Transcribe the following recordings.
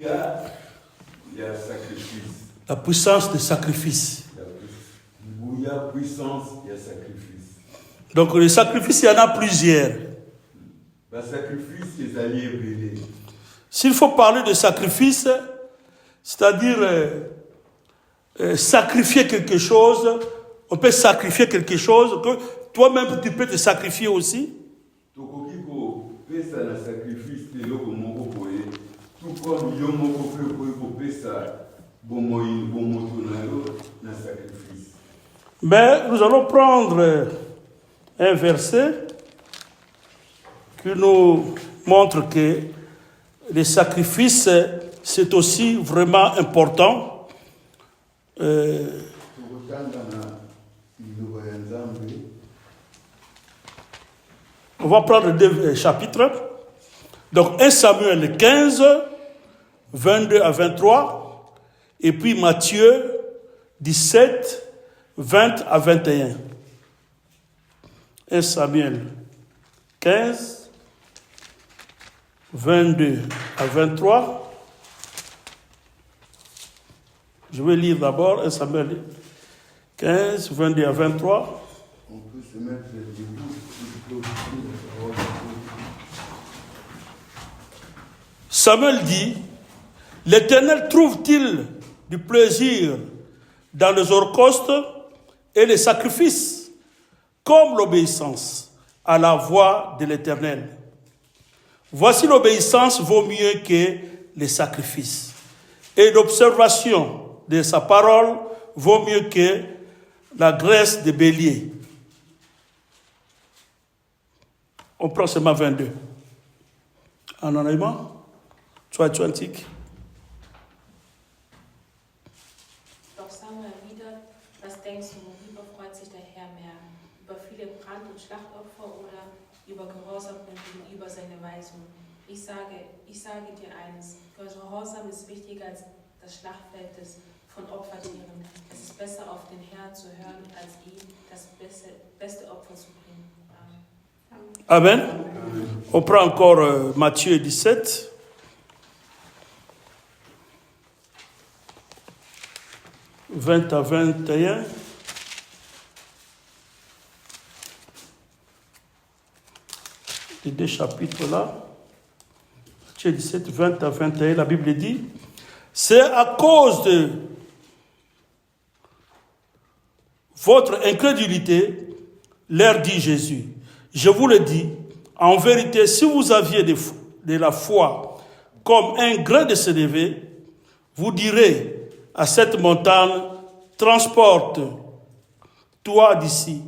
Il y a sacrifice. La puissance de sacrifice. Il y a puissance, il y a sacrifice. Donc les sacrifices, il y en a plusieurs. Le sacrifice, c'est alliés brûlés. S'il faut parler de sacrifice, c'est-à-dire sacrifier quelque chose, on peut sacrifier quelque chose, que toi-même tu peux te sacrifier aussi. Tout comme Yomoko peut ça, sacrifice. Mais nous allons prendre un verset qui nous montre que les sacrifices, c'est aussi vraiment important. On va prendre 2 chapitres. Donc 1 Samuel 15, 22 à 23, et puis Matthieu 17, 20 à 21. 1 Samuel 15, 22 à 23. Je vais lire d'abord 1 Samuel 15, 22 à 23. On peut se mettre debout. Samuel dit, l'Éternel trouve-t-il du plaisir dans les holocaustes et les sacrifices, comme l'obéissance à la voix de l'Éternel? Voici l'obéissance vaut mieux que les sacrifices, et l'observation de sa parole vaut mieux que la graisse des béliers. On prend seulement 22. Anonymat 22. Doch Samuel erwidert, was denkst du, worüber freut sich der Herr mehr? Über viele Brand- und Schlachtopfer oder über Gehorsam gegenüber seiner Weisung? Ich sage dir eines, Gehorsam ist wichtiger als das Schlachtfeld von Opfertieren. Es ist besser, auf den Herrn zu hören, als ihm das beste Opfer zu bringen. Amen. On prend encore Matthieu 17. « 20 à 21. Les 2 chapitres-là. Matthieu 17, 20 à 21, la Bible dit, « C'est à cause de votre incrédulité, leur dit Jésus. Je vous le dis, en vérité, si vous aviez de la foi comme un grain de sénévé, vous direz à cette montagne, transporte-toi d'ici,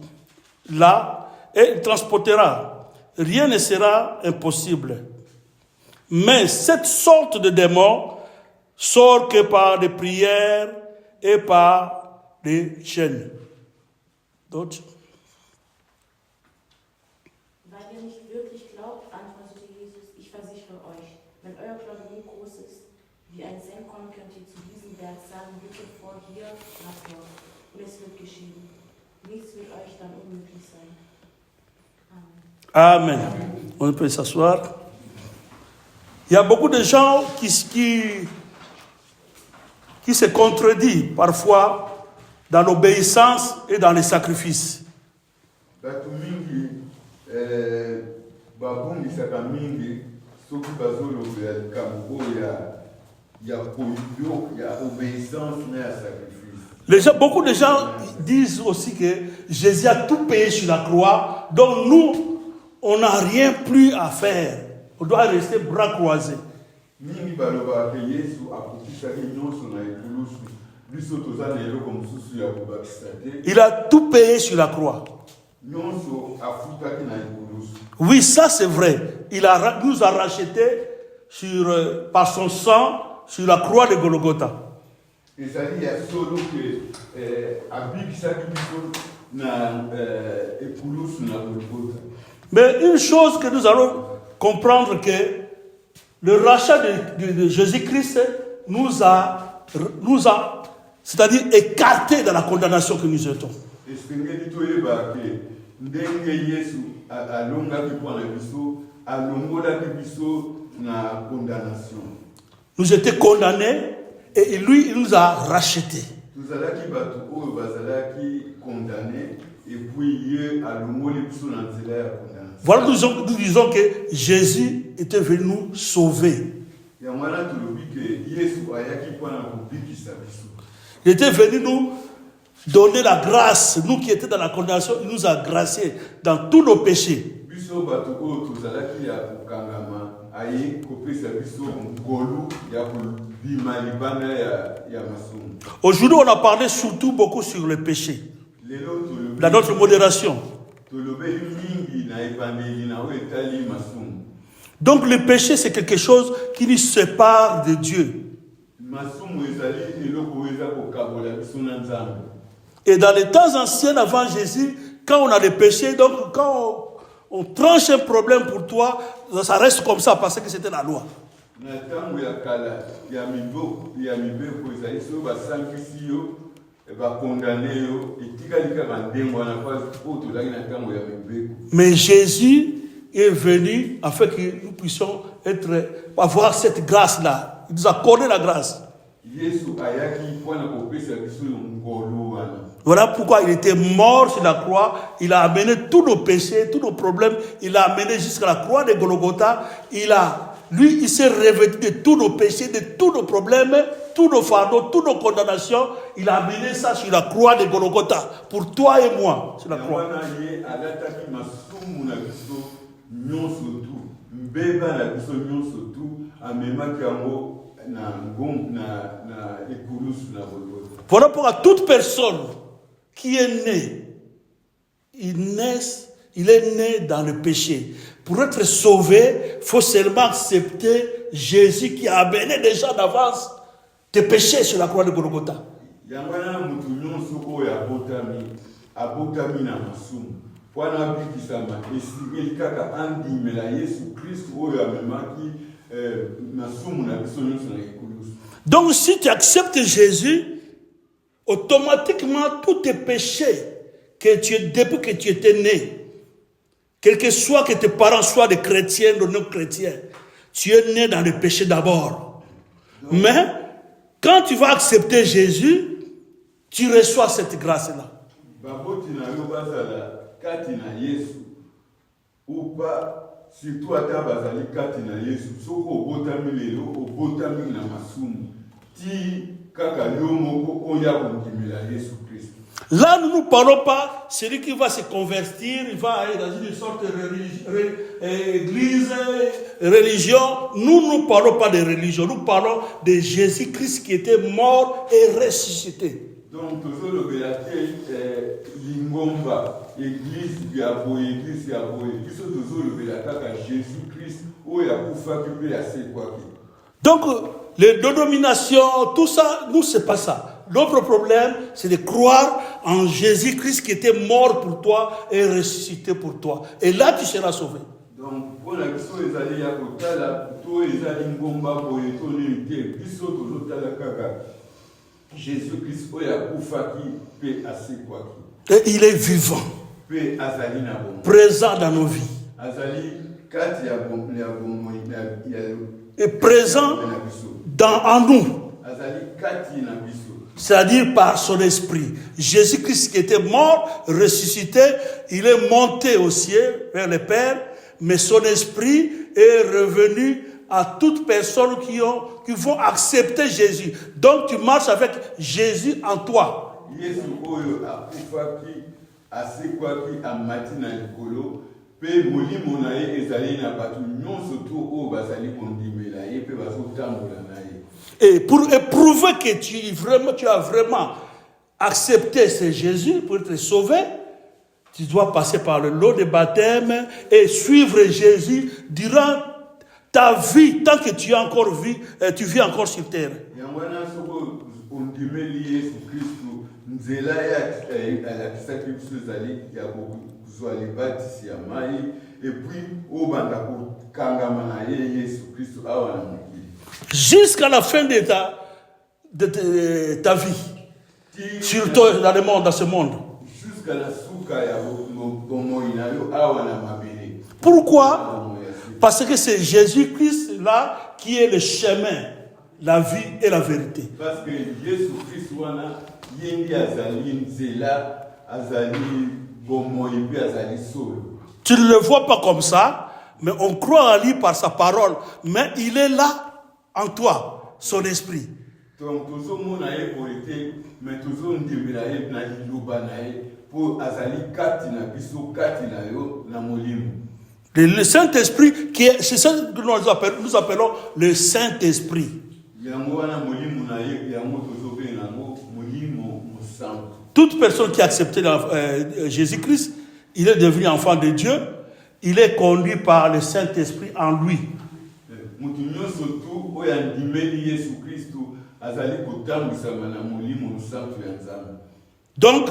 là, et il transportera. Rien ne sera impossible. Mais cette sorte de démon sort que par des prières et par des jeûnes. D'autres? Weil ihr nicht wirklich glaubt, antwortete Jesus, ich versichere euch, wenn euer Glaube nie groß ist, wie ein Senfkorn, könnt ihr zu diesem Berg sagen, bitte vor hier nach dort. Und es wird geschehen. Nichts wird euch dann unmöglich sein. Amen. On peut s'asseoir. Il y a beaucoup de gens qui se contredisent parfois dans l'obéissance et dans les sacrifices. Beaucoup de gens disent aussi que Jésus a tout payé sur la croix, donc nous, on n'a rien plus à faire. On doit rester bras croisés. Il a tout payé sur la croix. Oui, ça c'est vrai. Il nous a rachetés par son sang sur la croix de Golgotha. Mais une chose que nous allons comprendre, que le rachat de Jésus-Christ nous a, c'est-à-dire écartés de la condamnation que nous étions. nous étions condamnés et lui, il nous a rachetés. tozalaki bato oyo bazalaki condamné et puis ye alongoli biso na nzela ya condamnation. Voilà, nous disons que Jésus était venu nous sauver. yango wana tolobi ke yesu ayaki mpona kobikisa biso. Il était venu nous donner la grâce. Nous qui étions dans la condamnation, il nous a graciés dans tous nos péchés. biso bato oyo tozalaki ya kokangama aye kopesa biso ngolu ya kobima libanda ya masumu. Aujourd'hui, on a parlé surtout beaucoup sur le péché, lelo tolobi dans notre modération. tolobeli mingi na ebandeli na oyo etali masumu. Donc le péché, c'est quelque chose qui nous sépare de Dieu. masumu ezali eloko oyo eza kokabola biso na nzambe. Et dans les temps anciens, avant Jésus, quand on a des péchés, donc quand on tranche un problème pour toi, ça reste comme ça parce que c'était la loi. na ntango ya kala ya mibeko ezali soki basankisi yo bakondane yo etikali kaka ndenge wana oyo tozalaki na ntango ya mibeko. Mais Jésus est venu afin que nous puissions avoir cette grâce-là. Il nous a accordé la grâce. yesu ayaki mpona kopesa biso ngolu wana. Voilà pourquoi il était mort sur la croix. Il a amené tous nos péchés, tous nos problèmes. Il a amené jusqu'à la croix de Golgotha. Il s'est revêtu de tous nos péchés, de tous nos problèmes, tous nos fardeaux, toutes nos condamnations. Il a amené ça sur la croix de Golgotha. Pour toi et moi, sur la croix. ye alataki masumu na biso nyonso tu mbeba na biso nyonso tu amemaki yango na ekulusu na Golgotha. Voilà pourquoi toute personne qui est née, il est né dans le péché. Pour être sauvé, il faut seulement accepter Jésus qui a amené déjà d'avance tes péchés sur la croix de Golgotha. Yangwana mutu nyonso oyo abotami na masumu mpona abikisama esengeli kaka andimela Yesu Kristu oyo amemaki masumu na biso nyonso na ekulusu. Donc si tu acceptes Jésus, automatiquement tous tes péchés depuis que tu étais né, quel que soit que tes parents soient des chrétiens ou non chrétiens, tu es né dans le péché d'abord. Mais quand tu vas accepter Jésus, tu reçois cette grâce-là. Baboti na yo bazala kati na Yesu upa surtout ata bazali kati na Yesu soko obotami lelo obotami na masumu ti kaka yo moko oya kondimela Yesu Christ. Là, nous ne parlons pas celui qui va se convertir, il va aller dans une sorte de religion. Nous ne parlons pas de religion, nous parlons de Jésus-Christ qui était mort et ressuscité. Donc, lingomba, église ya boye, biso tozolobela kaka Jésus-Christ oyo akufaki pe asekwaki. Donc, les dénominations, tout ça, nous, c'est pas ça. Notre problème, c'est de croire en Jésus-Christ qui était mort pour toi et ressuscité pour toi. Et là, tu seras sauvé. Donc, pour la biso ezali ya kotala, to ezali ngomba boye to nite, biso tozotala kaka Jésus-Christ oyo akufaki pe asekwaki. Et il est vivant, Pe azali na bomoi. présent dans nos vies. Azali kati ya bomoi Et présent en nous. Azali kati na biso. C'est-à-dire par son esprit. Jésus-Christ qui était mort, ressuscité, il est monté au ciel vers le Père, mais son esprit est revenu à toute personne qui vont accepter Jésus. Donc tu marches avec Jésus en toi. Yesu oyo akufaki asekwaki amati na likolo pe molimo na ye ezali na bato nyonso to oyo bazali kondimela ye pe bazotambola na ye. Et pour éprouver que tu as vraiment accepté ce Jésus pour être sauvé, tu dois passer par le lot de baptême et suivre Jésus durant ta vie, tant que tu as encore vie, tu vis encore sur terre. Yangwana soko ondimeli Yesu Kristu nzela ya alakisaki biso ezali ya kozwa libatisi ya mai et puis obanda kokangama na ye Yesu Kristu awa na mokili. Jusqu'à la fin de ta vie, surtout dans le monde, dans ce monde. Jusqu'à la souka ya bomoi na yo awa na mabele. Pourquoi? Parce que c'est Jésus-Christ là qui est le chemin la vie et la vérité. Parce que Jésus-Christ wana yendi azali nzela azali bomoi pe azali solo. Tu ne le vois pas comme ça, mais on croit en lui par sa parole. Mais il est là en toi, son esprit. Donc tozomona ye boite mais tozondimela ye na liloba na ye po azali kati na biso kati na yo na molimo. Le Saint-Esprit, c'est ça que nous appelons le Saint-Esprit. Toute personne qui a accepté Jésus-Christ, il est devenu enfant de Dieu, il est conduit par le Saint-Esprit en lui. Donc,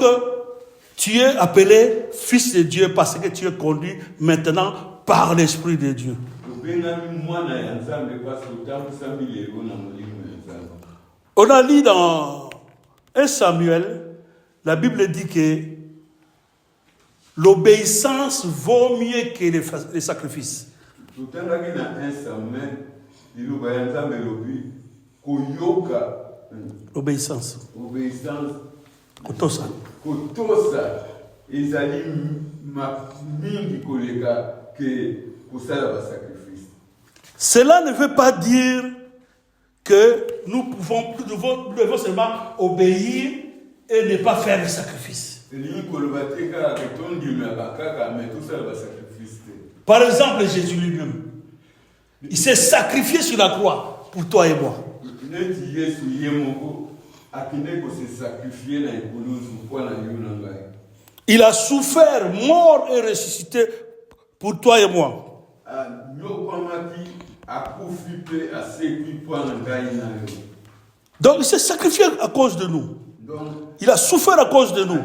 tu es appelé fils de Dieu parce que tu es conduit maintenant par l'Esprit de Dieu. On a lu dans 1 Samuel, la Bible dit que l'obéissance vaut mieux que les sacrifices. L'obéissance. Kotosa. Cela ne veut pas dire que nous devons seulement obéir et ne pas faire de sacrifice. Par exemple, Jésus lui-même, il s'est sacrifié sur la croix pour toi et moi. Il a souffert, mort et ressuscité pour toi et moi. Donc il s'est sacrifié à cause de nous. Il a souffert à cause de nous.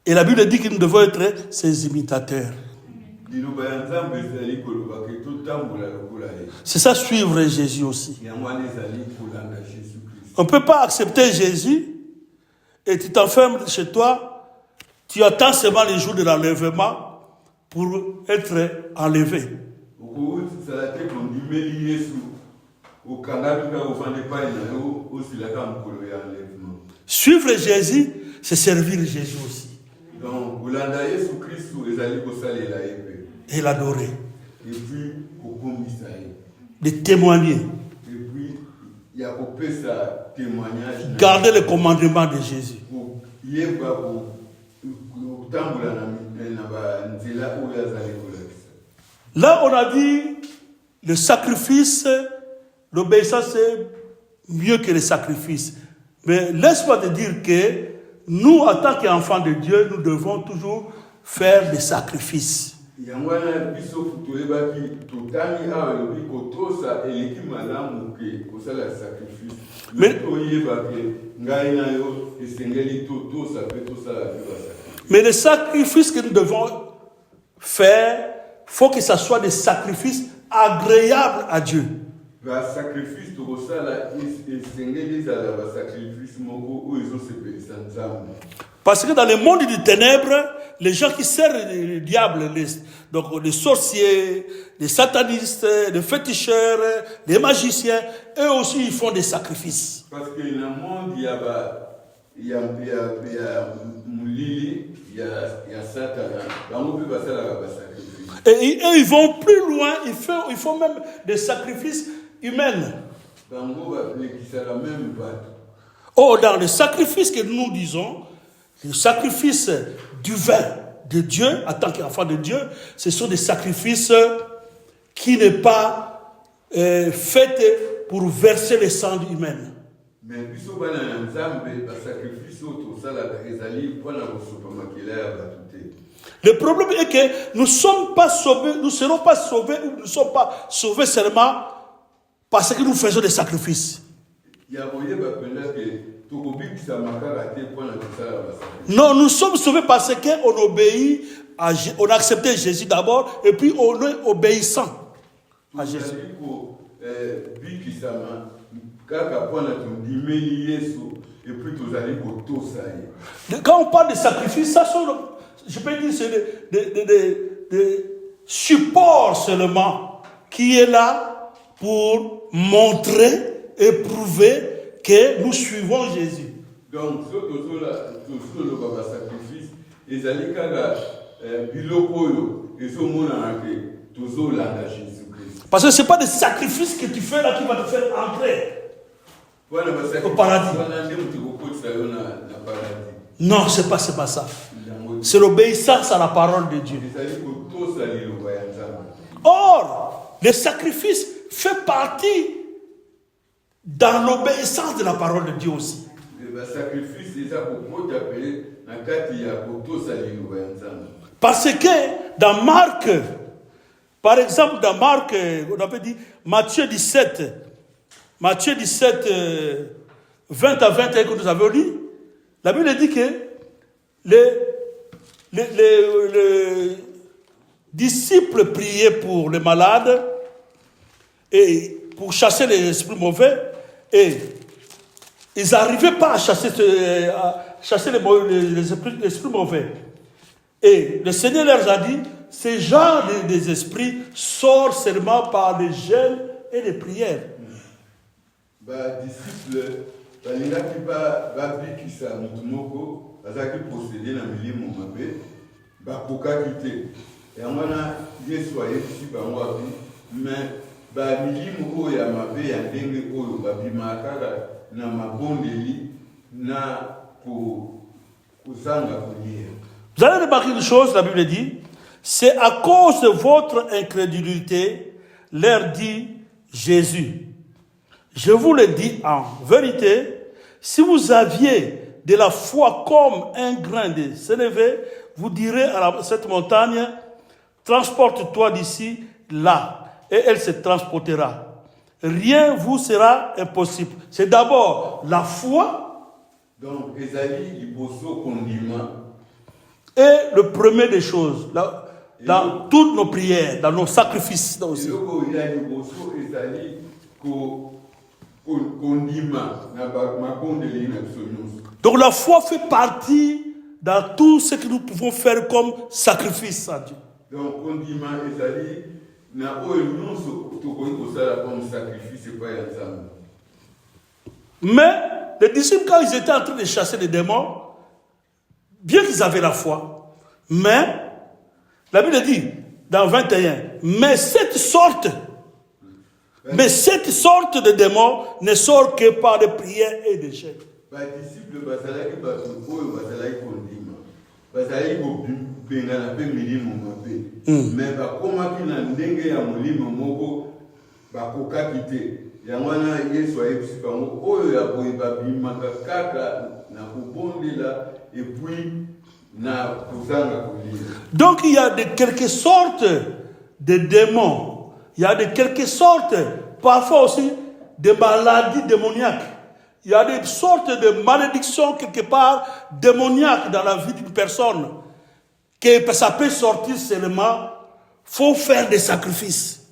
Et la Bible dit que nous devons être ses imitateurs. C'est ça, suivre Jésus aussi. On ne peut pas accepter Jésus et tu t'enfermes chez toi, tu attends seulement les jours de l'enlèvement pour être enlevé. Suivre Jésus, c'est servir Jésus aussi. Et l'adorer. De témoigner. Garder le commandement de Jésus. Là, on a dit le sacrifice, l'obéissance, c'est mieux que le sacrifice. Mais laisse-moi te dire que nous, en tant qu'enfants de Dieu, nous devons toujours faire des sacrifices. Mais les sacrifices que nous devons faire, il faut que ce soit des sacrifices agréables à Dieu. Parce que dans le monde des ténèbres, les gens qui servent le diable, donc les sorciers, les satanistes, les féticheurs, les magiciens, eux aussi ils font des sacrifices. Parce que dans le monde, il y a Moulili, il y a Satan. Et ils vont plus loin, ils font même des sacrifices humains. Oh, dans les sacrifices que nous disons, le sacrifice du vin de Dieu, en tant qu'enfant de Dieu, ce sont des sacrifices qui n'est pas faits pour verser le sang humain. Le problème est que nous ne sommes pas sauvés, nous ne serons pas sauvés ou nous ne sommes pas sauvés seulement parce que nous faisons des sacrifices. Non, nous sommes sauvés parce qu'on obéit, on a accepté Jésus d'abord et puis on est obéissant à Jésus. Quand on parle de sacrifice, ça sont, je peux dire, c'est des supports seulement qui est là pour montrer et prouver que nous suivons Jésus. Donc, ce le baba sacrifice, ils allaient quand biloko et ce monde en toujours là Jésus-Christ. Parce que ce n'est pas des sacrifices que tu fais là qui va te faire entrer au paradis. Non, ce n'est pas ça. C'est l'obéissance à la parole de Dieu. Or, le sacrifice fait partie dans l'obéissance de la parole de Dieu aussi. Parce que dans Marc, par exemple, dans Marc, on avait dit Matthieu 17, 20 à 21 que nous avons lu, la Bible dit que les disciples priaient pour les malades et pour chasser les esprits mauvais, et ils n'arrivaient pas à chasser les esprits mauvais. Et le Seigneur leur a dit, ces genres des esprits sortent seulement par les jeûnes et les prières. Disciples, vous allez remarquer une chose, la Bible dit, c'est à cause de votre incrédulité, leur dit Jésus. Je vous le dis en vérité, si vous aviez de la foi comme un grain de sénévé, vous direz à cette montagne, transporte-toi d'ici, là, et elle se transportera. Rien vous sera impossible. C'est d'abord la foi. Donc, et le premier des choses, dans toutes nos prières, dans nos sacrifices aussi. Donc la foi fait partie dans tout ce que nous pouvons faire comme sacrifice à Dieu. Donc, mais les disciples, quand ils étaient en train de chasser les démons, bien qu'ils avaient la foi, mais la Bible dit dans 21, mais cette sorte de démons ne sort que par des prières et des jeûnes. Donc il y a de quelque sorte de démons, il y a de quelque sorte, parfois aussi, de maladies démoniaques. Il y a des sortes de malédictions quelque part démoniaques dans la vie d'une personne. Que ça peut sortir seulement, il faut faire des sacrifices.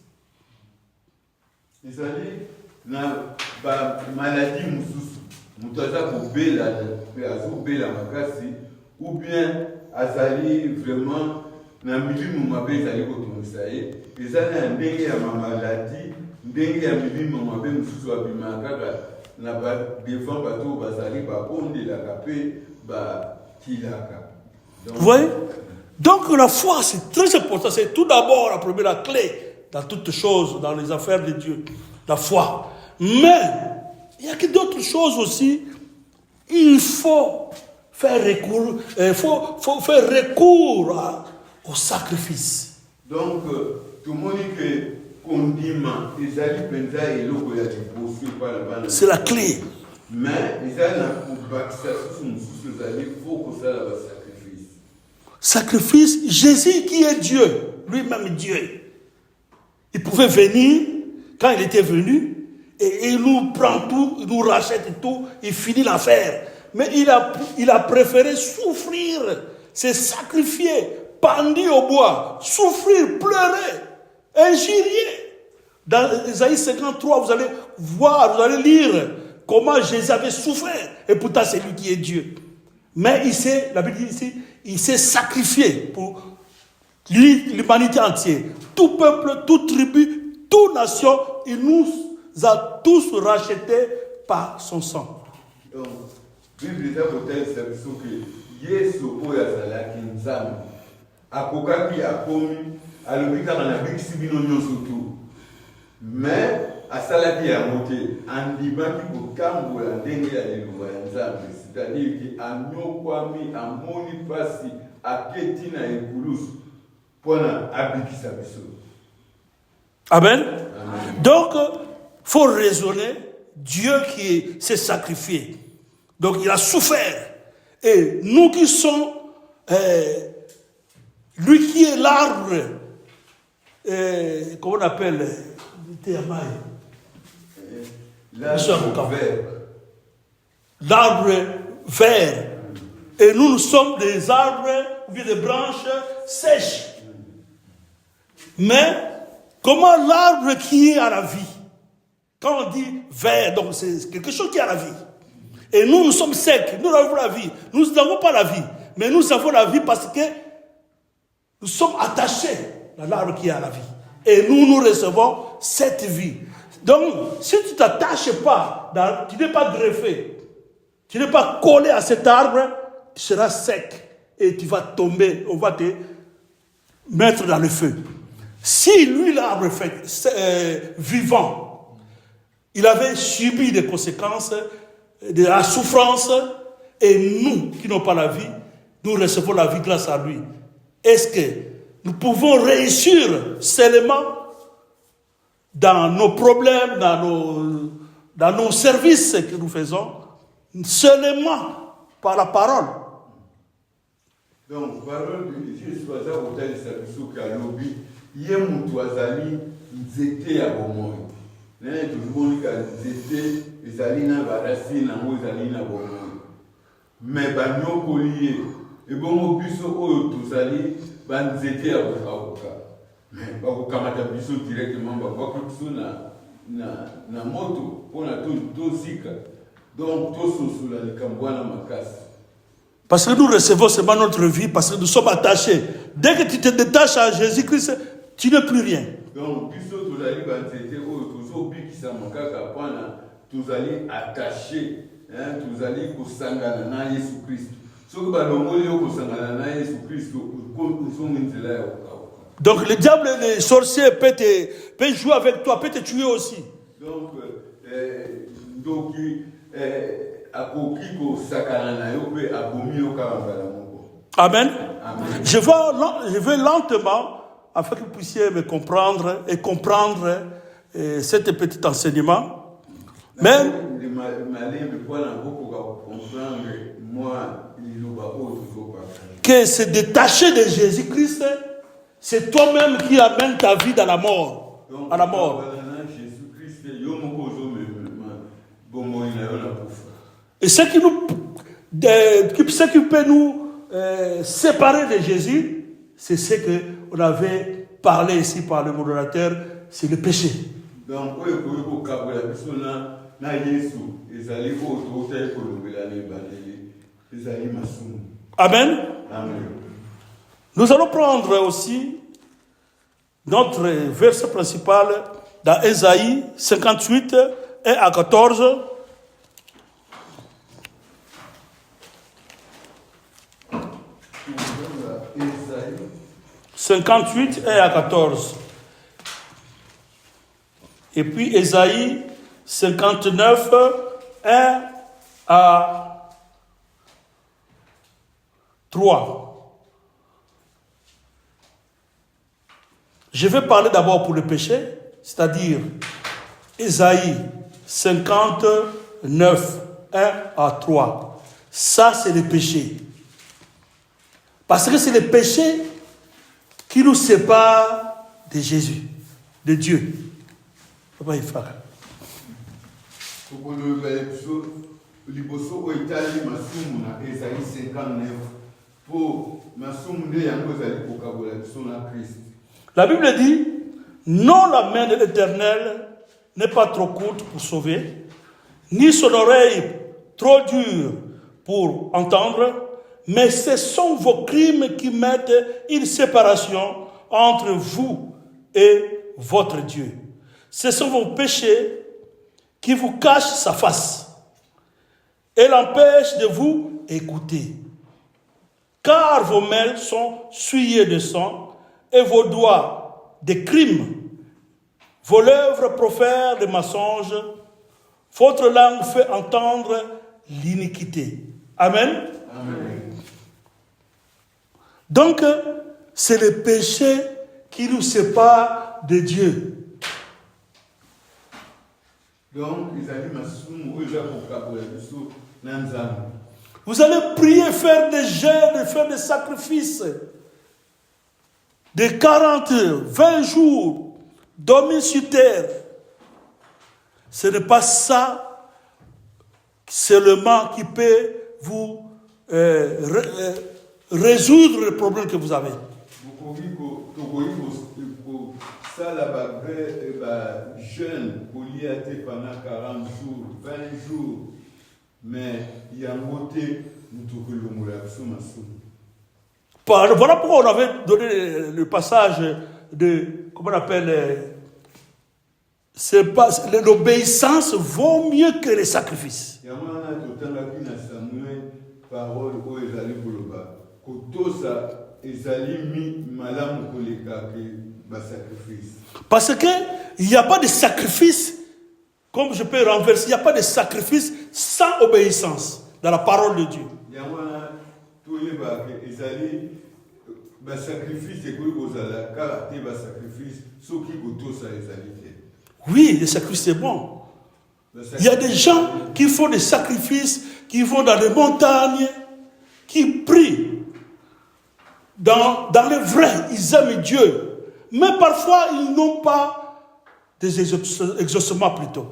Ou bien azali vraiment na milimu mabe ezali kotonisa ye ezali na ndenge ya mamaladi ndenge ya milimu mabe mosusu abimaka kaka na devant bato bazali babondelaka mpe bakilaka. Vous voyez? Donc la foi c'est très important, c'est tout d'abord la première clé dans toutes choses, dans les affaires de Dieu, la foi. Mais il y a que d'autres choses aussi. Il faut faire recours, faire recours au sacrifice. Donc, tout le monde que condiment, c'est la clé. Mais il faut que ça sacrifice. Sacrifice, Jésus qui est Dieu, lui-même Dieu. Il pouvait venir, quand il était venu, et il nous prend tout, il nous rachète tout, il finit l'affaire. Mais il a préféré souffrir, se sacrifier, pendu au bois, souffrir, pleurer, injurier. Dans Isaïe 53, vous allez voir, vous allez lire comment Jésus avait souffert. Et pourtant, c'est lui qui est Dieu. Mais la Bible dit ici, il s'est sacrifié pour l'humanité entière. Tout peuple, toute tribu, toute nation, il nous a tous rachetés par son sang. Donc, Bible eza kotalisa biso ke Yesu oyo azalaki Nzambe akokaki akomi alobi kaka nabikisi bino nyonso tu, mais asalaki yango te, andimaki kotambola ndenge ya liloba ya Nzambe, c'est-à-dire ke anyokwami amoni mpasi aketi na ekulusu mpona abikisa biso. Amen. Amen. Donc, il faut raisonner. Dieu qui s'est sacrifié. Donc, il a souffert. Et nous qui sommes, lui qui est l'arbre, comment on appelle L'arbre vert. L'arbre vert. Et nous sommes des arbres ou bien des branches sèches. Mais, comment l'arbre qui est à la vie? Quand on dit vert, donc c'est quelque chose qui a la vie. Et nous sommes secs, nous avons la vie. Nous n'avons pas la vie, mais nous avons la vie parce que nous sommes attachés à l'arbre qui a la vie. Et nous recevons cette vie. Donc, si tu ne t'attaches pas, tu n'es pas greffé, tu n'es pas collé à cet arbre, tu seras sec et tu vas tomber, on va te mettre dans le feu. Si lui, l'arbre vivant, il avait subi des conséquences, de la souffrance, et nous qui n'avons pas la vie, nous recevons la vie grâce à lui. Est-ce que nous pouvons réussir seulement dans nos problèmes, dans nos services que nous faisons, seulement par la parole? Donc, parole de Jésus, ye mutu azali nzete ya bomoi. Nene tozomoni ka nzete ezali na barasi nango ezali na bomoi. Mais banyokoli ye ebongo biso oyo tozali banzete ya kokakoka. Mais bakokamata biso directement bakwaki biso na moto mpona tozika. Donc tososola likambo wana makasi. Parce que nous recevons seulement notre vie, parce que nous sommes attachés. Dès que tu te détaches à Jésus-Christ, tu n'es plus rien. Donc, puisque tu as dit tu as attaché, tu as dit que Jésus Christ. Donc, le diable et les sorciers peuvent jouer avec toi, peuvent te tuer aussi. Donc, Amen. Amen. Je vais lentement, afin que vous puissiez me comprendre et comprendre cet petit enseignement. Mais que se détacher de Jésus-Christ, c'est toi-même qui amène ta vie dans la mort, à la mort. Et ce qui peut nous séparer de Jésus, c'est ce qu'on avait parlé ici par le modérateur, c'est le péché. Donc, Amen. Amen. Nous allons prendre aussi notre verset principal dans Ésaïe 58, 1 à 14. Ésaïe 58, 1 à 14. Et puis Ésaïe 59, 1 à 3. Je vais parler d'abord pour le péché, c'est-à-dire Ésaïe 59, 1 à 3. Ça, c'est le péché. Parce que c'est le péché qui nous sépare de Jésus, de Dieu. Papa, il fait. La Bible dit, non, la main de l'Éternel n'est pas trop courte pour sauver, ni son oreille trop dure pour entendre, mais ce sont vos crimes qui mettent une séparation entre vous et votre Dieu. ce sont vos péchés qui vous cachent sa face et l'empêchent de vous écouter. Car vos mains sont souillées de sang et vos doigts de crimes. Vos lèvres profèrent des mensonges. Votre langue fait entendre l'iniquité. Amen. Amen. Donc, c'est le péché qui nous sépare de Dieu. Donc, ils allaient Vous allez prier, faire des jeûnes, faire des sacrifices de 40, 20 jours, dormir sur terre. Ce n'est pas ça seulement qui peut vous résoudre le problème que vous avez. Ça, là-bas, jeune, pendant 40 jours, 20 jours, mais il y a un côté, voilà pourquoi on avait donné le passage de, comment on appelle, l'obéissance vaut mieux que les sacrifices. Parce qu'il n'y a pas de sacrifice, comme je peux renverser, il n'y a pas de sacrifice sans obéissance dans la parole de Dieu. Oui, les sacrifices c'est bon. Il y a des gens qui font des sacrifices, qui vont dans les montagnes, qui prient. Dans le vrai, ils aiment Dieu. Mais parfois, ils n'ont pas des exaucements plutôt.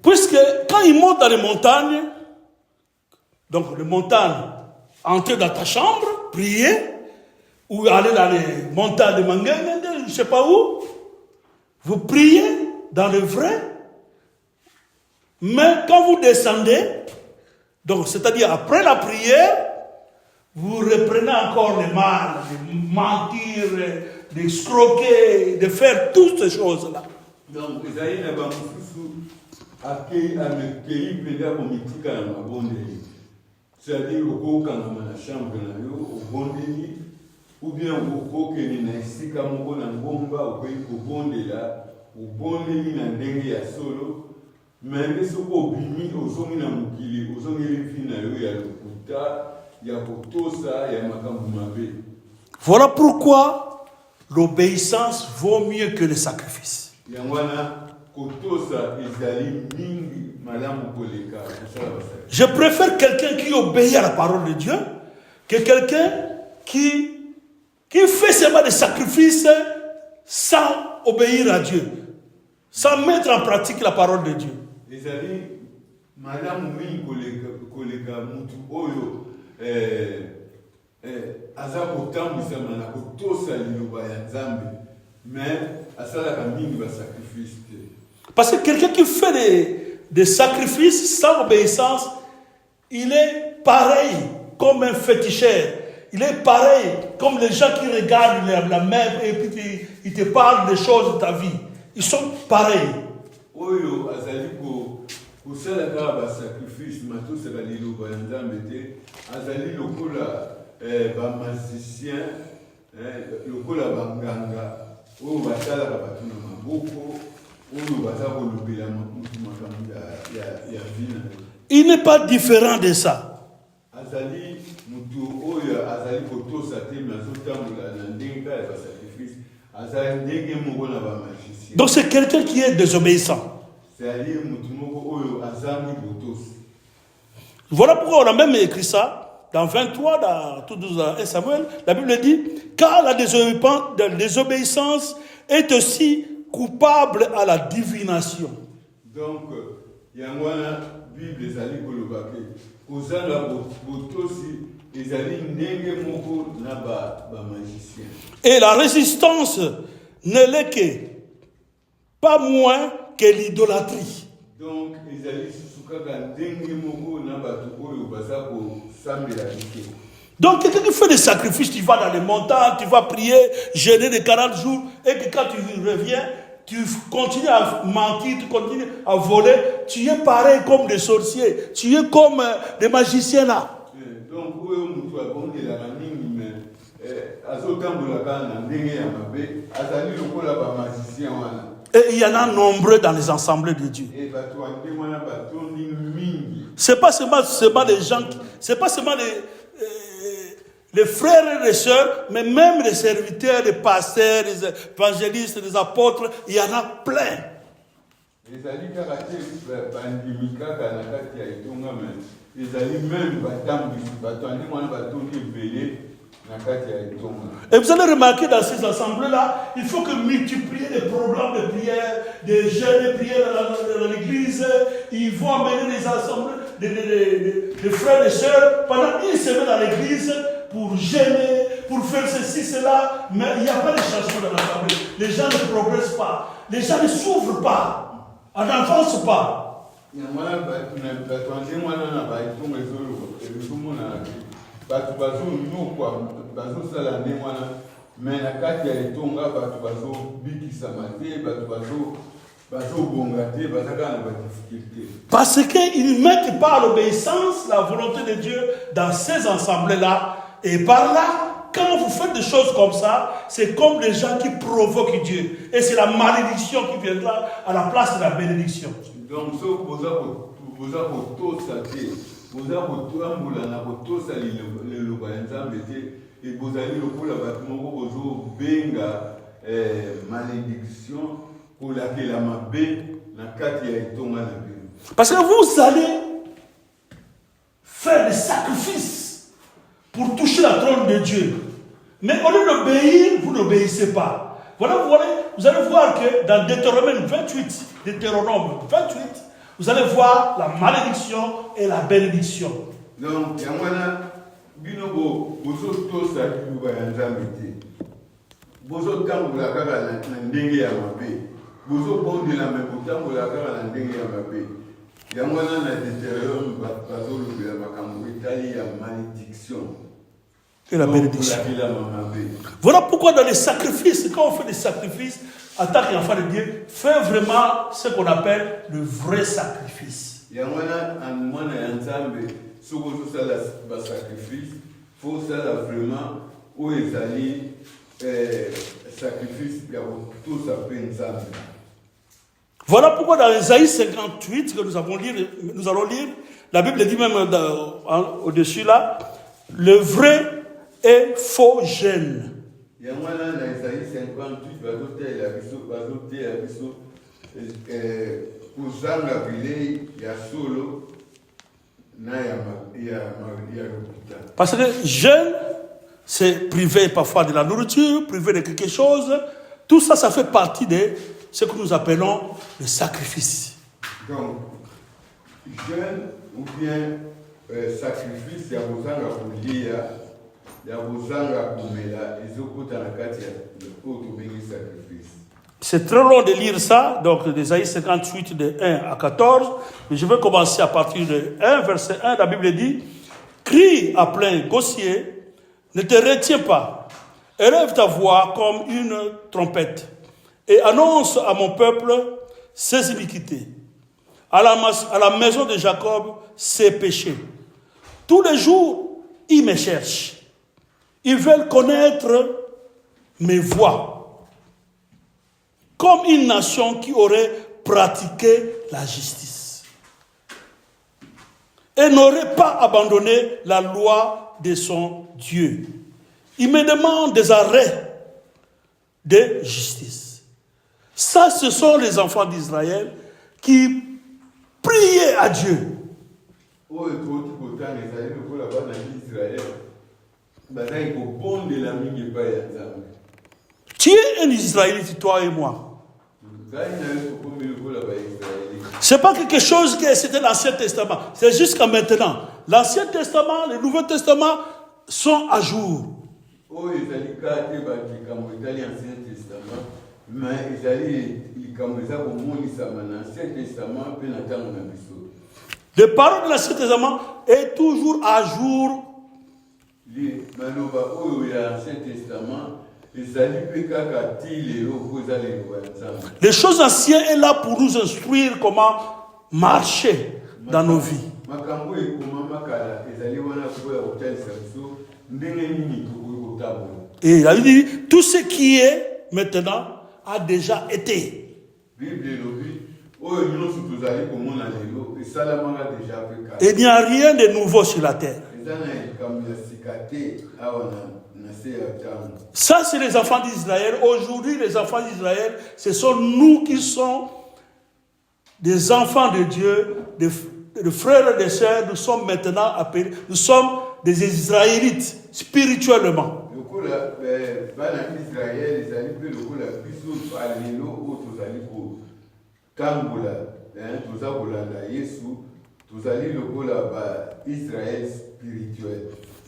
Puisque quand ils montent dans les montagnes, donc les montagnes, entrer dans ta chambre, prier, ou aller dans les montagnes de Manguemende, je ne sais pas où, vous priez dans le vrai, mais quand vous descendez, donc c'est-à-dire après la prière, vous reprenez encore le mal, de mentir, d'escroquer, de faire toutes ces choses-là. Donc, c'est-à-dire au la chambre ou bien au na ngomba na solo mais soko bimi ozongi na mukili ozongi fina yo ya lokuta ya kotosa ya makambu mabe. Voilà pourquoi l'obéissance vaut mieux que le sacrifice. Yangwana kotosa ezali mingi malamu koleka. Je préfère quelqu'un qui obéit à la parole de Dieu que quelqu'un qui fait seulement des sacrifices sans obéir à Dieu, sans mettre en pratique la parole de Dieu. Parce que quelqu'un qui fait des sacrifices sans obéissance, il est pareil comme un féticheur. Il est pareil comme les gens qui regardent la mer et puis ils te parlent des choses de ta vie. Ils sont pareils. Oyo azali ko sala ka sacrifice mato se balilo ba nzambete azali lokola ba magicien lokola banganga oyo basala ka batuna maboko oyo bazako lobela mutu makambo ya vina. Il n'est pas différent de ça. Azali mutu oyo azali ko tosa te mazotambola na ndenga ya sacrifice azali ndenge moko na ba magicien. Donc c'est quelqu'un qui est désobéissant. Voilà pourquoi on a même écrit ça dans 23, dans tout 12 et Samuel. La Bible dit, car la désobéissance est aussi coupable à la divination. Donc, il y a une Bible, les alliés kolobake, kozala botosi, les alliés nenge moko na ba magicien. Et la résistance ne l'est que pas moins que l'idolâtrie. Donc, ils allaient Donc, quelqu'un qui fait des sacrifices, tu vas dans les montagnes, tu vas prier, jeûner de 40 jours, et que quand tu reviens, tu continues à mentir, tu continues à voler, tu es pareil comme des sorciers, tu es comme des magiciens là. Donc, et il y en a nombreux dans les assemblées de Dieu. C'est pas seulement des gens, c'est pas seulement les frères et les sœurs, mais même les serviteurs, les pasteurs, les évangélistes, les apôtres, il y en a plein. Et vous allez remarquer dans ces assemblées-là, il faut que multiplier les programmes de prière, des jeûnes de prière dans l'église. Ils vont amener des assemblées, des frères et sœurs pendant une semaine dans l'église pour jeûner, pour faire ceci, cela. Mais il n'y a pas de changement dans l'assemblée. Les gens ne progressent pas. Les gens ne s'ouvrent pas. On n'avance pas. Parce qu'ils ne mettent pas à l'obéissance la volonté de Dieu dans ces assemblées-là. Et par là, quand vous faites des choses comme ça, c'est comme des gens qui provoquent Dieu. Et c'est la malédiction qui viendra à la place de la bénédiction. Donc, ce que vous avez vous avez et vous allez le bâtiment benga malédiction pour laquelle la mabé na kati ya itonga na bino. Parce que vous allez faire des sacrifices pour toucher la trône de Dieu. Mais au lieu d'obéir, vous n'obéissez pas. Voilà, vous allez voir que dans Deutéronome 28, vous allez voir la malédiction et la bénédiction. Donc, il y a un binobo, vous êtes tous à qui vous voyez en jamais. Vous êtes quand vous l'avez à l'endégué à ma paix. Vous êtes bon de la même temps, vous l'avez à l'endégué à ma paix. Il y a un Deutéronome, il y a malédiction. Et la bénédiction. Voilà pourquoi dans les sacrifices, quand on fait des sacrifices, en tant qu'enfant de Dieu, fais vraiment ce qu'on appelle le vrai sacrifice. Il y a un sacrifice, il faut ça vraiment où ils allaient sacrifice tout ça fait. Voilà pourquoi dans Ésaïe 58 que nous allons lire, la Bible dit même au-dessus là, le vrai et faux jeûne. Il y a un dans Ésaïe 58, parce que jeûne, c'est privé parfois de la nourriture, privé de quelque chose. Tout ça, ça fait partie de ce que nous appelons le sacrifice. Donc, jeûne ou bien sacrifice, il y a besoin de lire, il y a besoin de mettre les autres dans la carte de sacrifice. C'est très long de lire ça, donc d'Ésaïe 58, de 1 à 14. Mais je vais commencer à partir de 1, verset 1. La Bible dit, « Crie à plein gosier, ne te retiens pas, élève ta voix comme une trompette, et annonce à mon peuple ses iniquités, à la maison de Jacob ses péchés. Tous les jours, ils me cherchent. Ils veulent connaître mes voies. Comme une nation qui aurait pratiqué la justice et n'aurait pas abandonné la loi de son Dieu. Il me demande des arrêts de justice. Ça, ce sont les enfants d'Israël qui priaient à Dieu. Tu es un Israélite, toi et moi. C'est pas quelque chose que c'était l'Ancien Testament. C'est jusqu'à maintenant. L'Ancien Testament, le Nouveau Testament sont à jour. Mais ils allaient Les paroles de l'Ancien Testament est toujours à jour. Les choses anciennes est là pour nous instruire comment marcher dans nos vies. Et il a dit, tout ce qui est maintenant a déjà été. Et il n'y a rien de nouveau sur la terre. Ça, c'est les enfants d'Israël. Aujourd'hui, les enfants d'Israël, ce sont nous qui sommes des enfants de Dieu, des frères et des sœurs. Nous sommes maintenant appelés, nous sommes des Israélites spirituellement.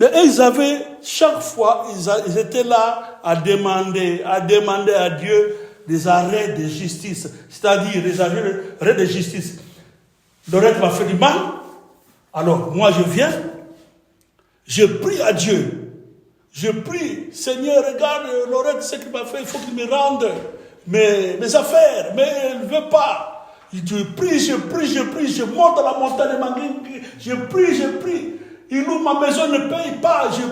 Mais ils avaient, chaque fois, ils étaient là à demander à Dieu des arrêts de justice, c'est-à-dire des arrêts de justice. Lorette m'a fait du mal, alors moi je viens, je prie à Dieu, je prie, Seigneur, regarde Lorette ce qu'il m'a fait, il faut qu'il me rende mes affaires, mais elle ne veut pas. Je prie, je monte à la montagne de Manguingue, je prie. Il ouvre ma maison, ne paye pas, je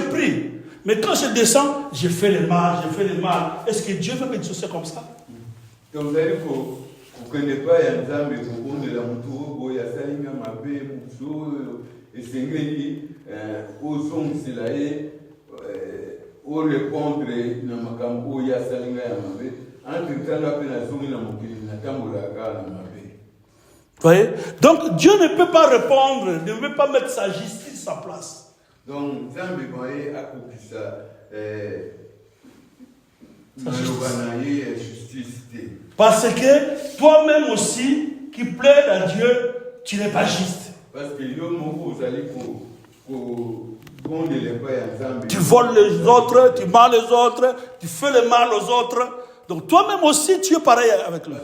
prie. Mais quand je descends, je fais le mal. Est-ce que Dieu veut me dire comme ça? Donc, vous allez vous ne connaissez pas, il y a un homme qui est la moto, il y a Salinga Mabé, Mousso, et c'est lui, aux hommes, c'est là, au répondre, il y a Salinga Mabé, entre-temps, la peine à zone, il y a mon pays, il y a Tamboulaga Mabé. Voyez? Donc Dieu ne peut pas répondre, ne peut pas mettre sa justice en place. Donc, Zambi voyez à quoi ça justice. Parce que toi-même aussi, qui plaide à Dieu, tu n'es pas juste. Parce que vous allez tu voles les autres, tu mens les autres, tu fais le mal aux autres. Donc toi-même aussi, tu es pareil avec lui.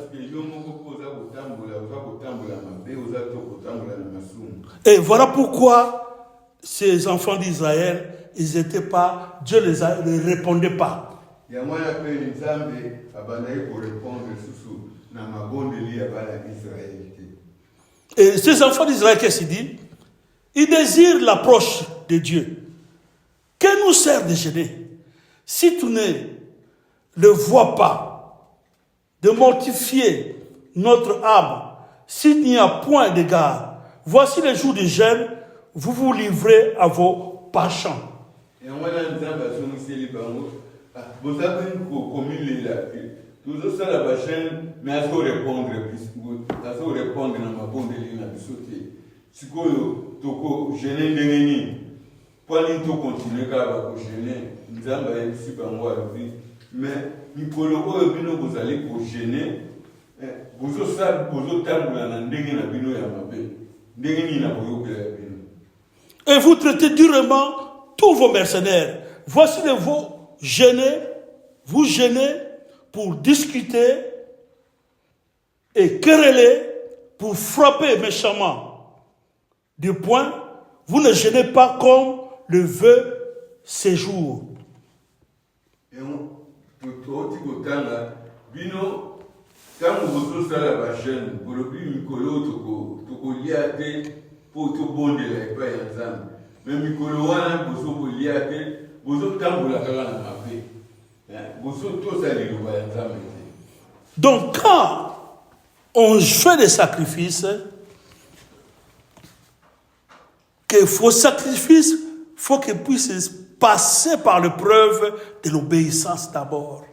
Et voilà pourquoi ces enfants d'Israël, ils n'étaient pas, Dieu ne répondait pas. Et ces enfants d'Israël, qu'est-ce qu'ils disent? Ils désirent l'approche de Dieu. Que nous sert de gêner? Si tu ne le vois pas, de mortifier notre âme, s'il n'y a point d'égard, voici les jours de jeûne, vous vous livrez à vos passions. Et vous traitez durement tous vos mercenaires. Voici les vous gênez pour discuter et quereller, pour frapper méchamment. Du point, vous ne gênez pas comme le veut ces jours. Donc quand on fait des sacrifices, que vos sacrifices, il faut qu'ils puissent passer par l'épreuve de l'obéissance d'abord.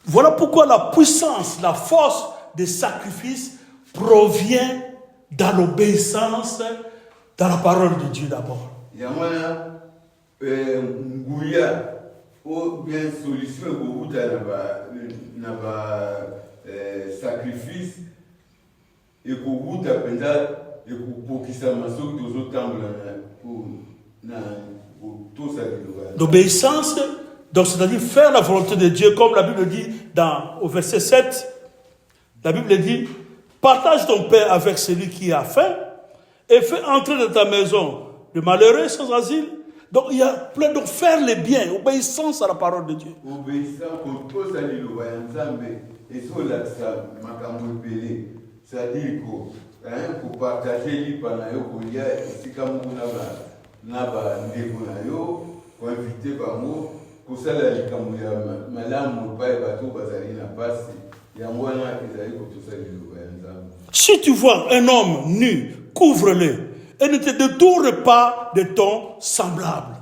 Voilà pourquoi la puissance, la force des sacrifices provient dans l'obéissance, dans la parole de Dieu d'abord. Ou bien solution pour sacrifice ekouta penza ekupokisa masoki tozotambola na tosa liloba. L'obéissance, donc c'est-à-dire faire la volonté de Dieu, comme la Bible dit au verset 7, la Bible dit, partage ton pain avec celui qui a faim et fais entrer dans ta maison le malheureux sans asile. Donc il y a plein de faire les biens, obéissance à la parole de Dieu. Obéissance pour tous à l'îlot, et sur l'accent, makambo pelé, c'est-à-dire pour partager l'ipanayo, il y a ici comme naba ndekunayo, pour inviter bango, pour ça la likamuya malamu pa bato bazali na pasi, ya mwana ezali ko tout ça l'îlot. Si tu vois un homme nu, couvre-le et ne te détourne pas de ton semblable.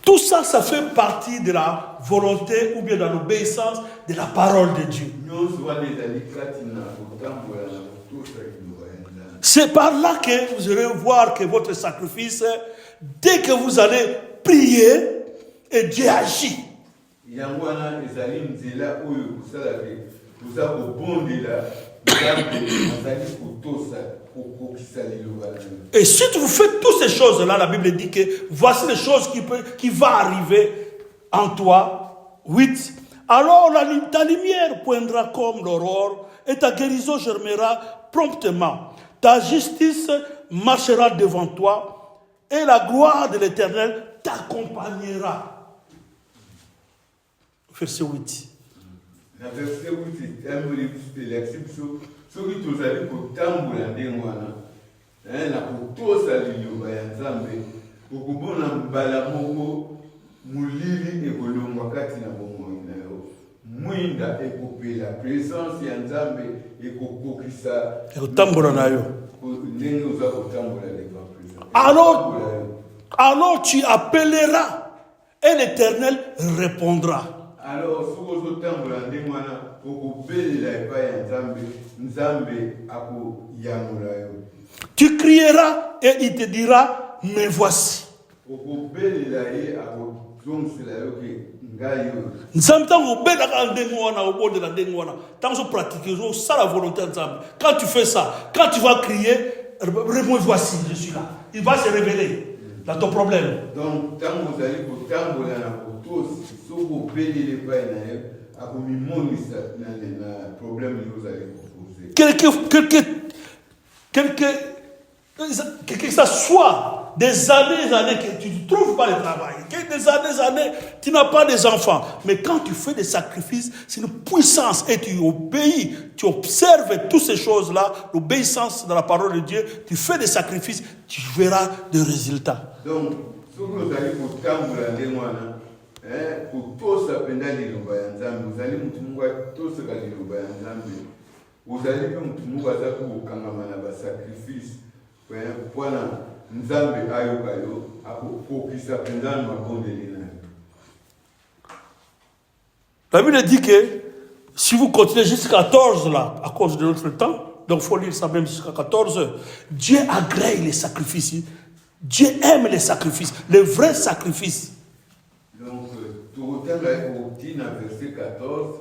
Tout ça, ça fait partie de la volonté ou bien de l'obéissance de la parole de Dieu. C'est par là que vous allez voir que votre sacrifice, dès que vous allez prier, et Dieu agit. Et si vous faites toutes ces choses-là, la Bible dit que voici les choses qui vont arriver en toi. 8. Alors ta lumière poindra comme l'aurore et ta guérison germera promptement. Ta justice marchera devant toi et la gloire de l'Éternel t'accompagnera. Verset 8. Verset 8, c'est un peu l'exception. Ce qui nous a dit pour tambour en démoana, la pour tous à l'îlot, pour que bon balamoko, moulili et bolomwakati na bomoinayo, muinda et couper la présence et ensemble et kokokisa. Et au tambour en ayo. Nous avons tambour à alors tu appelleras et l'Éternel répondra. Alors, si vous avez tu crieras et il te dira, me voici. Quand tu fais ça, quand tu vas crier, me voici, je suis là. Il va se révéler dans ton problème. Donc, quand vous allez pour tambour, que ça soit des années que tu ne trouves pas le travail, que des années tu n'as pas des enfants, mais quand tu fais des sacrifices, c'est une puissance et tu obéis, tu observes toutes ces choses-là, l'obéissance de la parole de Dieu, tu fais des sacrifices, tu verras des résultats. Donc, si vous allez pour tambour, pour tous appeler vous allez tous vous allez sacrifice pour nzambe ayokayo akokokisa penza mabondeli na. La Bible dit que si vous continuez jusqu'à 14 là, à cause de notre temps, donc il faut lire ça même jusqu'à 14, Dieu agrée les sacrifices. Dieu aime les sacrifices, les vrais sacrifices. Donc, tout le temps, au verset 14,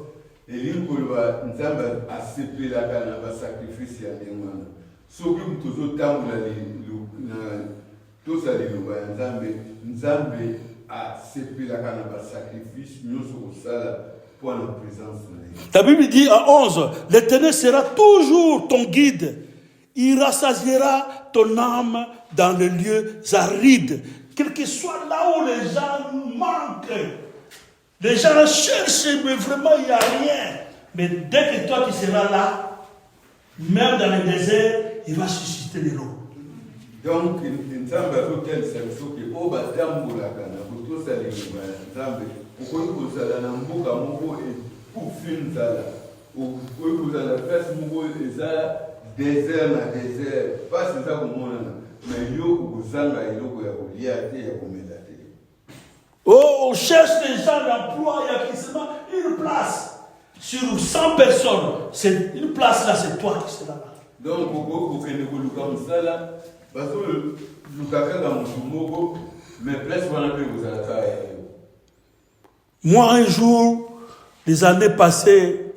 et l'imkolwa nzamba accepté la canaba sacrifice ya demana. Soki mtozo tamu na tout ça nzambe accepté la canaba sacrifice nyoso osala pour la présence. La Bible dit à 11, l'Éternel sera toujours ton guide. Il rassasiera ton âme dans les lieux arides. Quel que soit là où les gens manquent. Les gens cherchent, mais vraiment il n'y a rien. Mais dès que toi tu seras là, même dans le désert, il va susciter de l'eau. Donc, il désert na désert pas c'est ça comme mais yo uzanga iloko ya kulia te ya komela te. Oh, on cherche des gens d'emploi, il y a quasiment une place sur 100 personnes. C'est une place là, c'est toi qui seras là. Donc beaucoup que ne koluka msala parce que lukaka ga mtumoko mais place wana pe uzalaka Moi, un jour, les années passées,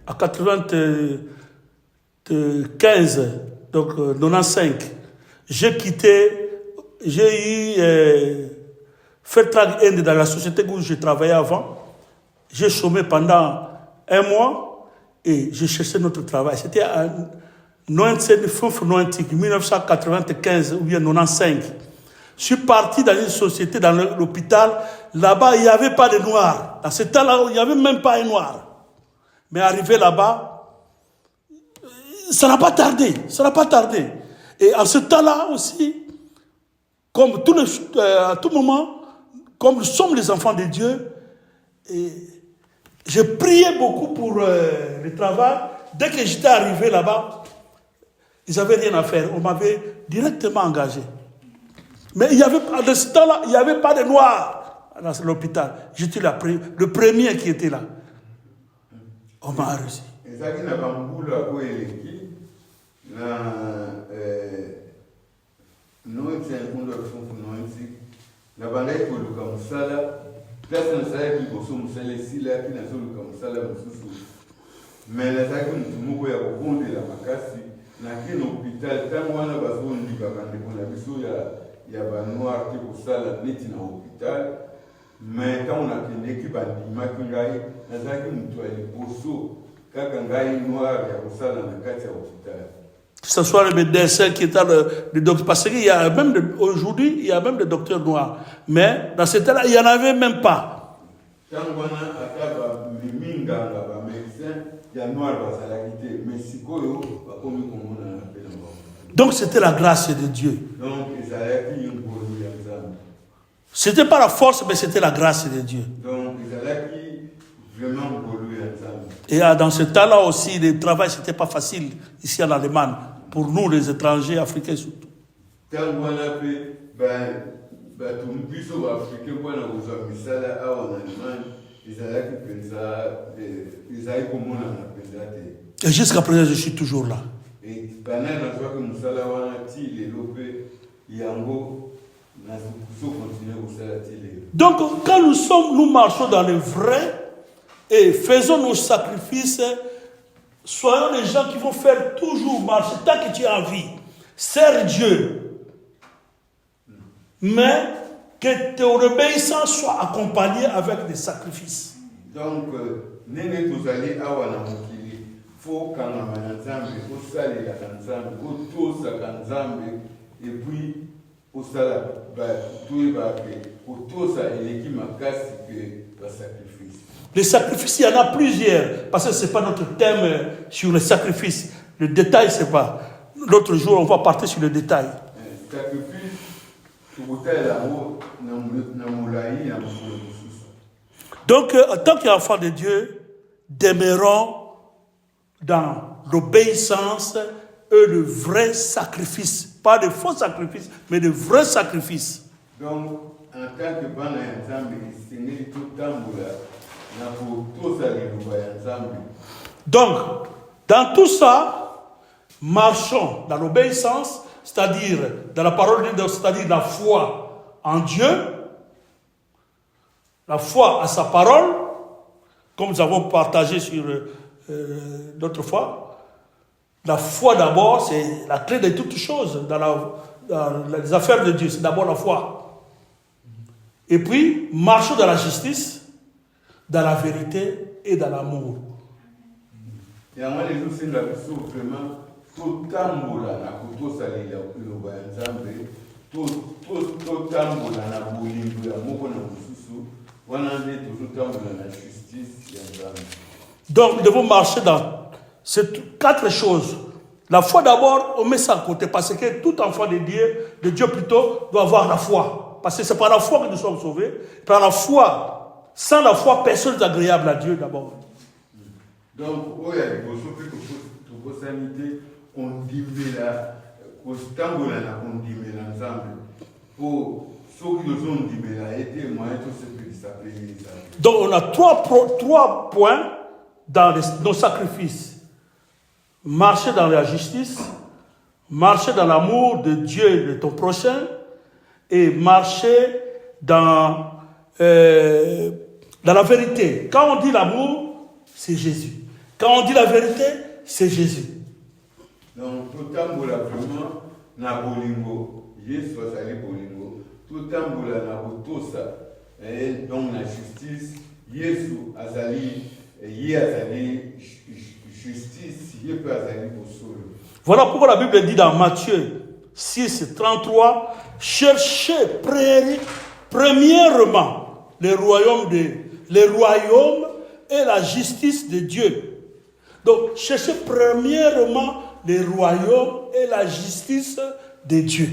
à 95, donc 95, j'ai eu Fairtrag End dans la société où je travaillais avant. J'ai chômé pendant un mois et j'ai cherché notre travail. C'était en 1995 ou bien 95. Je suis parti dans une société, dans l'hôpital. Là-bas, il n'y avait pas de noirs. À ce temps-là, il n'y avait même pas un noir. Mais arrivé là-bas, ça n'a pas tardé. Et à ce temps-là aussi, comme à tout moment, comme nous sommes les enfants de Dieu, et j'ai prié beaucoup pour le travail. Dès que j'étais arrivé là-bas, ils n'avaient rien à faire. On m'avait directement engagé. Mais à ce temps-là, il n'y avait pas de noirs dans l'hôpital. J'étais le premier qui était là. On m'a reçu. Il y a un noir qui est au salon, net dans l'hôpital. Mais quand on a fini, qui va dire, ma kingai, na zaki mtu aliposo, kaka ngai noir ya au salon na kati ya l'hôpital. Que ce soit le médecin qui est le docteur, parce qu'il y a même aujourd'hui, il y a même des docteurs noirs. Mais dans ce temps-là, il n'y en avait même pas. Quand on a ataba miminga ba médecin, il y a noir ba salakité, mais sikoyo ba komi comme on a appelé. Donc c'était la grâce de Dieu. Donc c'était pas la force, mais c'était la grâce de Dieu. Donc vraiment. Et dans ce temps-là aussi, le travail c'était pas facile ici en Allemagne pour nous les étrangers africains surtout. Et jusqu'à présent, je suis toujours là. Donc, quand nous marchons dans le vrai et faisons nos sacrifices, soyons les gens qui vont faire toujours marcher tant que tu as envie. Sers Dieu. Mais que ton obéissance soit accompagnée avec des sacrifices. Donc, nous allons faut quand on a ensemble, faut saler la ensemble, faut tout ça ensemble, et puis faut ça tout évacuer, faut tout ça et l'équipe m'a cassé que le sacrifice. Les sacrifices, il y en a plusieurs, parce que c'est pas notre thème sur les sacrifices. Le détail, c'est pas. L'autre jour, on va partir sur le détail. Sacrifice, donc, en tant qu'enfant de Dieu, demeurons dans l'obéissance et le vrai sacrifice. Pas de faux sacrifices, mais de vrais sacrifices. Donc, en tant que bon ensemble, c'est tout donc, dans tout ça, marchons dans l'obéissance, c'est-à-dire dans la parole de Dieu, c'est-à-dire la foi en Dieu, la foi à sa parole, comme nous avons partagé sur d'autres fois. La foi d'abord, c'est la clé de toutes choses dans les affaires de Dieu. C'est d'abord la foi. Et puis, marcher dans la justice, dans la vérité et dans l'amour. Et à moi, les gens, c'est la question vraiment, tout tambour là, tout ça, tout tambour là, donc, nous devons marcher dans ces 4 choses. La foi d'abord, on met ça à côté parce que tout enfant de Dieu plutôt, doit avoir la foi. Parce que c'est par la foi que nous sommes sauvés. Par la foi. Sans la foi, personne n'est agréable à Dieu d'abord. Donc, il y a des choses que sanité, on dit là, on dit ensemble. Pour ceux qui nous ont dit là, été moyen tout ce que ça peut. Donc, on a 3 points dans nos sacrifices. Marcher dans la justice, marcher dans l'amour de Dieu et de ton prochain, et marcher dans Dans la vérité, quand on dit l'amour, c'est Jésus. Quand on dit la vérité, c'est Jésus. Donc, tout le temps, vraiment, na bolingo, Jésus azali bolingo. Tout le temps, na botosa, donc la justice, Jésus azali, justice, Jésus azali bosolo. Voilà pourquoi la Bible dit dans Matthieu 6, 33, cherchez premièrement le royaume et la justice de Dieu. Donc, cherchez premièrement le royaume et la justice de Dieu.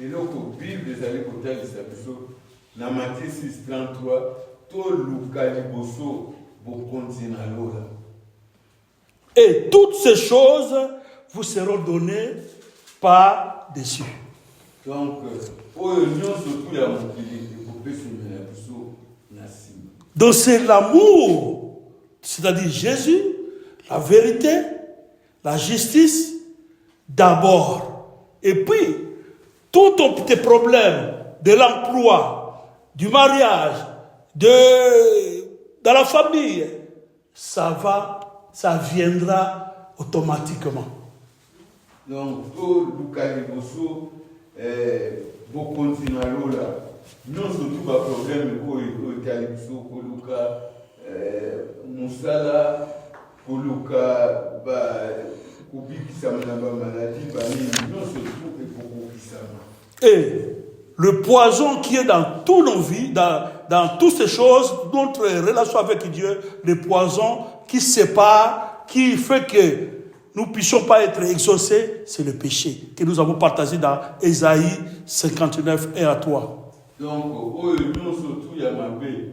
Et donc, la Bible des années côté dans Matthieu 6, 33, tout le caliboso vous continue à l'eau. Et toutes ces choses vous seront données par-dessus. Donc, donc c'est l'amour, c'est-à-dire Jésus, la vérité, la justice d'abord. Et puis, tous tes problèmes de l'emploi, du mariage, dans la famille, ça viendra automatiquement. Donc, tout le caliboso, vous continuez à l'eau là. Non, surtout, le problème, le caliboso, pour le cas, Moussala, pour le cas, et le poison qui est dans toutes nos vies, dans toutes ces choses, notre relation avec Dieu, le poison qui sépare, qui fait que nous ne puissions pas être exaucés, c'est le péché que nous avons partagé dans Ésaïe 59, 1 à 3. Donc, nous surtout, il y a ma paix.